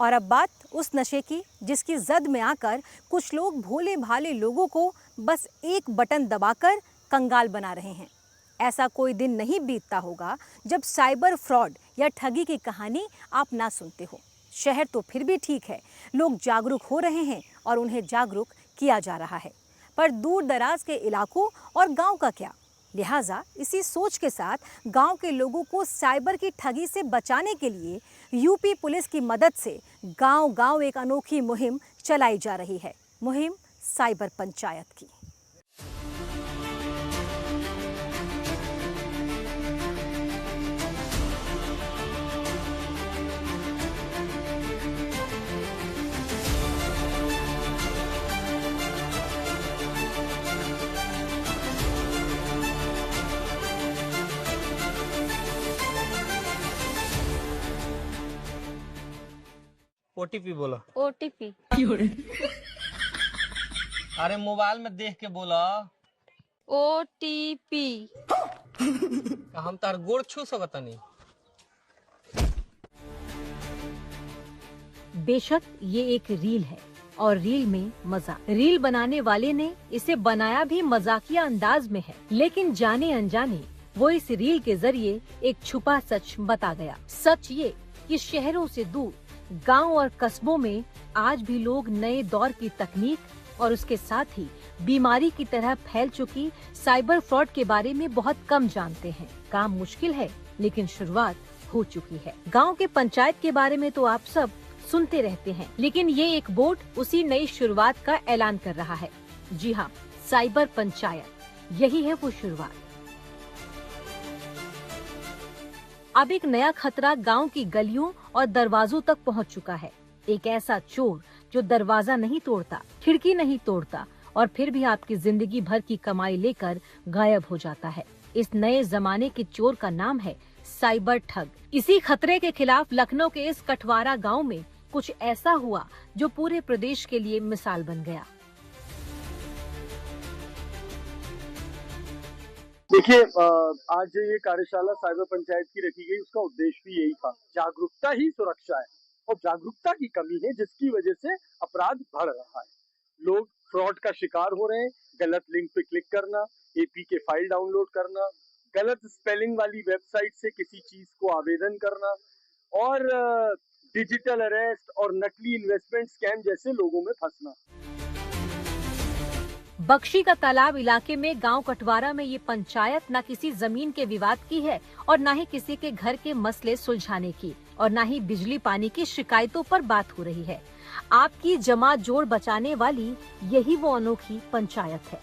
और अब बात उस नशे की जिसकी जद में आकर कुछ लोग भोले भाले लोगों को बस एक बटन दबाकर कंगाल बना रहे हैं। ऐसा कोई दिन नहीं बीतता होगा जब साइबर फ्रॉड या ठगी की कहानी आप ना सुनते हो। शहर तो फिर भी ठीक है, लोग जागरूक हो रहे हैं और उन्हें जागरूक किया जा रहा है, पर दूर दराज के इलाकों और गांव का क्या? लिहाजा इसी सोच के साथ गांव के लोगों को साइबर की ठगी से बचाने के लिए यूपी पुलिस की मदद से गांव-गांव एक अनोखी मुहिम चलाई जा रही है, मुहिम साइबर पंचायत की। ओटीपी बोलो। ओटीपी। अरे मोबाइल में देख के बोलो। ओटीपी। हम तार गोड़ छू सकतनी। बेशक ये एक रील है और रील में मजा। रील बनाने वाले ने इसे बनाया भी मजाकिया अंदाज में है, लेकिन जाने अनजाने वो इस रील के जरिए एक छुपा सच बता गया। सच ये कि शहरों से दूर गांव और कस्बों में आज भी लोग नए दौर की तकनीक और उसके साथ ही बीमारी की तरह फैल चुकी साइबर फ्रॉड के बारे में बहुत कम जानते हैं। काम मुश्किल है, लेकिन शुरुआत हो चुकी है। गांव के पंचायत के बारे में तो आप सब सुनते रहते हैं, लेकिन ये एक बोर्ड उसी नई शुरुआत का ऐलान कर रहा है। जी हाँ, साइबर पंचायत, यही है वो शुरुआत। अब एक नया खतरा गांव की गलियों और दरवाजों तक पहुंच चुका है। एक ऐसा चोर जो दरवाजा नहीं तोड़ता, खिड़की नहीं तोड़ता और फिर भी आपकी जिंदगी भर की कमाई लेकर गायब हो जाता है। इस नए जमाने के चोर का नाम है साइबर ठग। इसी खतरे के खिलाफ लखनऊ के इस कठवारा गांव में कुछ ऐसा हुआ जो पूरे प्रदेश के लिए मिसाल बन गया। देखिए, आज ये कार्यशाला साइबर पंचायत की रखी गई, उसका उद्देश्य भी यही था। जागरूकता ही सुरक्षा है और जागरूकता की कमी है जिसकी वजह से अपराध बढ़ रहा है। लोग फ्रॉड का शिकार हो रहे हैं। गलत लिंक पे क्लिक करना, एपीके फाइल डाउनलोड करना, गलत स्पेलिंग वाली वेबसाइट से किसी चीज को आवेदन करना और डिजिटल अरेस्ट और नकली इन्वेस्टमेंट स्कैम जैसे लोगों में फंसना। बख्शी का तालाब इलाके में गांव कटवारा में ये पंचायत न किसी जमीन के विवाद की है और न ही किसी के घर के मसले सुलझाने की और न ही बिजली पानी की शिकायतों पर बात हो रही है। आपकी जमा जोड़ बचाने वाली यही वो अनोखी पंचायत है।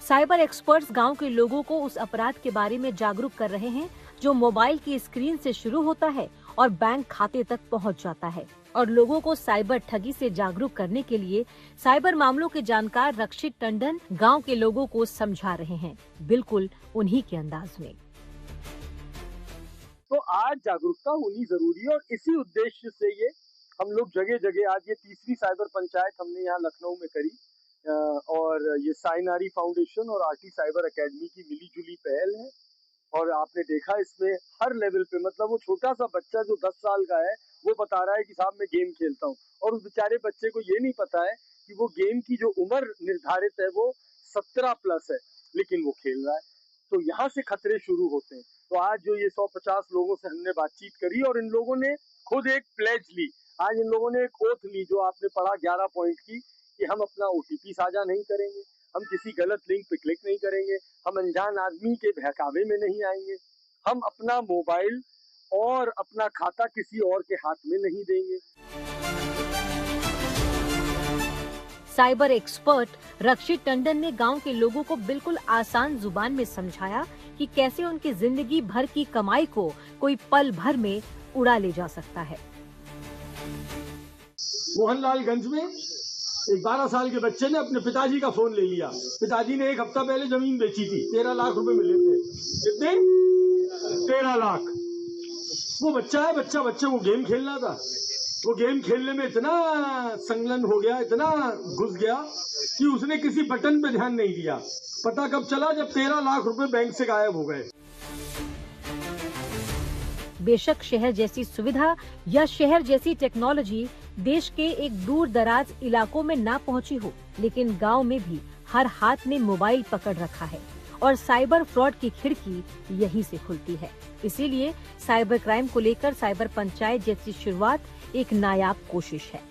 साइबर एक्सपर्ट्स गांव के लोगों को उस अपराध के बारे में जागरूक कर रहे हैं जो मोबाइल की स्क्रीन से शुरू होता है और बैंक खाते तक पहुंच जाता है। और लोगों को साइबर ठगी से जागरूक करने के लिए साइबर मामलों के जानकार रक्षित टंडन गांव के लोगों को समझा रहे हैं, बिल्कुल उन्हीं के अंदाज में। तो आज जागरूकता होनी जरूरी है और इसी उद्देश्य से ये हम लोग जगह जगह, आज ये तीसरी साइबर पंचायत हमने यहाँ लखनऊ में करी और ये साइनारी फाउंडेशन और आरटी साइबर एकेडमी की मिलीजुली पहल है। और आपने देखा इसमें हर लेवल पे, मतलब वो छोटा सा बच्चा जो 10 साल का है वो बता रहा है कि साहब मैं गेम खेलता हूँ, और उस बेचारे बच्चे को ये नहीं पता है कि वो गेम की जो उम्र निर्धारित है वो 17 प्लस है, लेकिन वो खेल रहा है। तो यहाँ से खतरे शुरू होते हैं। तो आज जो ये 150 लोगों से हमने बातचीत करी और इन लोगों ने खुद एक प्लेज ली, आज इन लोगों ने एक ओथ ली जो आपने पढ़ा 11 पॉइंट की, कि हम अपना ओटीपी साझा नहीं करेंगे, हम किसी गलत लिंक पे क्लिक नहीं करेंगे, हम अनजान आदमी के बहकावे में नहीं आएंगे, हम अपना मोबाइल और अपना खाता किसी और के हाथ में नहीं देंगे। साइबर एक्सपर्ट रक्षित टंडन ने गांव के लोगों को बिल्कुल आसान जुबान में समझाया कि कैसे उनकी जिंदगी भर की कमाई को कोई पल भर में उड़ा ले जा सकता है। मोहनलालगंज में एक 12 साल के बच्चे ने अपने पिताजी का फोन ले लिया। पिताजी ने एक हफ्ता पहले जमीन बेची थी, 13 लाख रुपए मिले थे। कितने? 13 लाख। वो बच्चा है, बच्चे को गेम खेलना था। वो गेम खेलने में इतना संलग्न हो गया, इतना घुस गया कि उसने किसी बटन पे ध्यान नहीं दिया। पता कब चला? जब 13 लाख रुपए बैंक से गायब हो गए। बेशक शहर जैसी सुविधा या शहर जैसी टेक्नोलॉजी देश के एक दूर दराज इलाकों में ना पहुंची हो, लेकिन गांव में भी हर हाथ ने मोबाइल पकड़ रखा है और साइबर फ्रॉड की खिड़की यहीं से खुलती है। इसीलिए साइबर क्राइम को लेकर साइबर पंचायत जैसी शुरुआत एक नायाब कोशिश है।